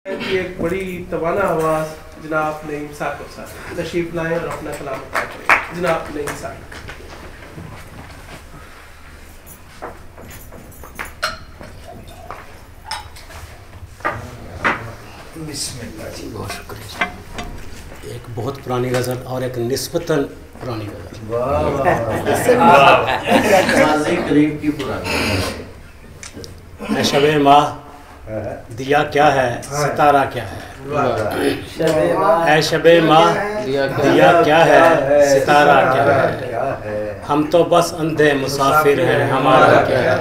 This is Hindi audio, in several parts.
की एक बड़ी तवाना आवाज़ जनाब नईम साकिब साहब तशरीफ लाएं और अपना कलाम अता करें। जनाब नईम साकिब। बिस्मिल्लाह जी, बहुत शुक्रिया। एक बहुत पुरानी गज़ल और एक निस्बतन पुरानी गज़ल। करीब की पुरानी। मैं शबे माह दिया क्या है, सितारा क्या है। ऐ शबे माह दिया क्या है, सितारा क्या है। हम तो बस अंधे मुसाफिर हैं, हमारा क्या है।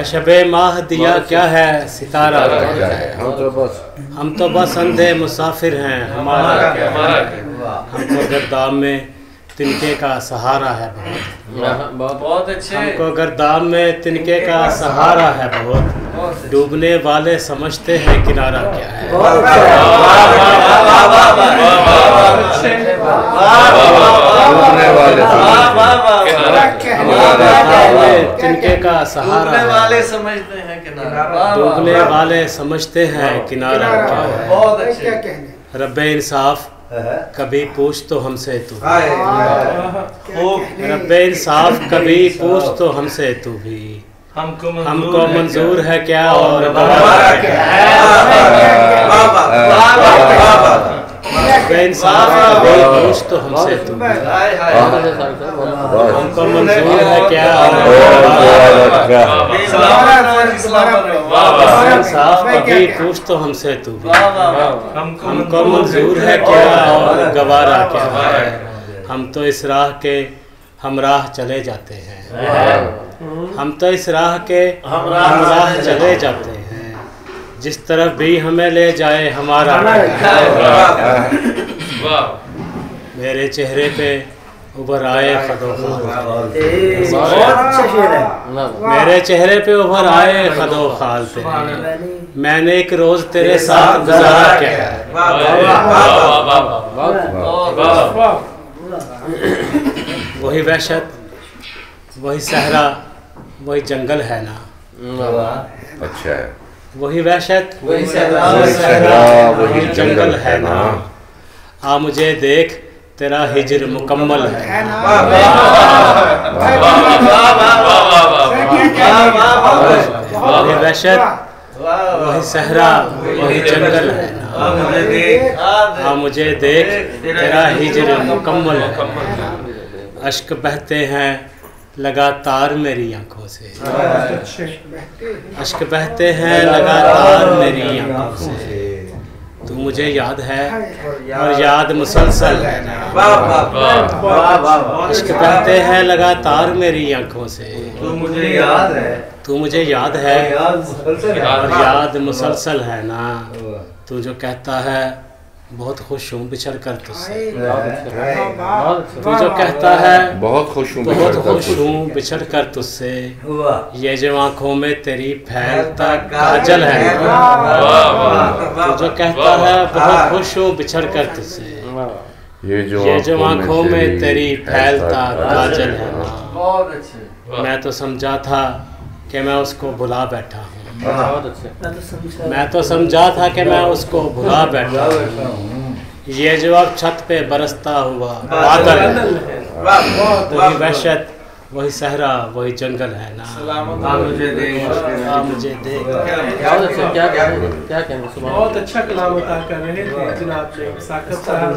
ऐ शबे माह दिया क्या है, सितारा क्या है। हम तो बस अंधे मुसाफिर हैं, हमारा क्या है। हमको गर्दाम में तिनके का सहारा है बहुत अच्छे। हमको गर्दाम में तिनके का सहारा है बहुत। डूबने वाले समझते हैं किनारा क्या है। तिनके का सहारा वाले समझते हैं किनारा। डूबने वाले समझते हैं किनारा क्या है। रब्बे इंसाफ कभी पूछ तो हमसे तू, रब्बे इंसाफ कभी पूछ तो हमसे तू भी। हमको मंजूर है क्या और गवारा क्या है। रब्बे इंसाफ कभी पूछ तो हमसे तू भी। हमको मंजूर है क्या और इंसाफ कभी पूछ तो हमसे तू भी। हमको मंजूर है क्या और गवारा क्या है। हम तो इस राह के हमराह चले जाते हैं। हम तो इस राह के हमराह चले जाते हैं। जिस तरफ भी हमें ले जाए हमारा। मेरे चेहरे पे उभर आए खदोखाल, मेरे चेहरे पे उभर आए खदोखाल तेरे। मैंने एक रोज तेरे साथ गुजारा क्या है। वही वहशत, वही सहरा, वही जंगल है ना। अच्छा है। वही वहशत, वही सहरा, वही जंगल है ना। आ मुझे देख तेरा हिजर मुकम्मल है। वही वहशत, वही सहरा, वही जंगल है ना। आ मुझे देख तेरा हिजर मुकम्मल है। अश्क बहते हैं लगातार मेरी आंखों से। अश्क बहते हैं लगातार मेरी आंखों से। तू मुझे याद है और याद मुसलसल है ना। अश्क बहते हैं लगातार मेरी आंखों से। तू मुझे याद है, तू मुझे याद है और याद मुसलसल है ना। तू जो कहता है बहुत खुश हूँ बिछड़ कर तुझसे। तू जो कहता है बहुत खुश हूँ बिछड़ कर तुझसे। ये जो आँखों में तेरी फैलता काजल है। तू जो कहता है बहुत खुश हूँ बिछड़ कर तुझसे। ये जो आँखों में तेरी फैलता काजल है ना। मैं तो समझा था कि मैं उसको भुला बैठा हूँ। मैं तो समझा था कि मैं उसको भुला बैठा हूँ। ये जो अब छत पे बरसता हुआ बादल है। वही वहशत, वही सहरा, वही जंगल है ना। मुझे दे बहुत अच्छा कलाम अता कर रहे थे जनाब साकिब साहब।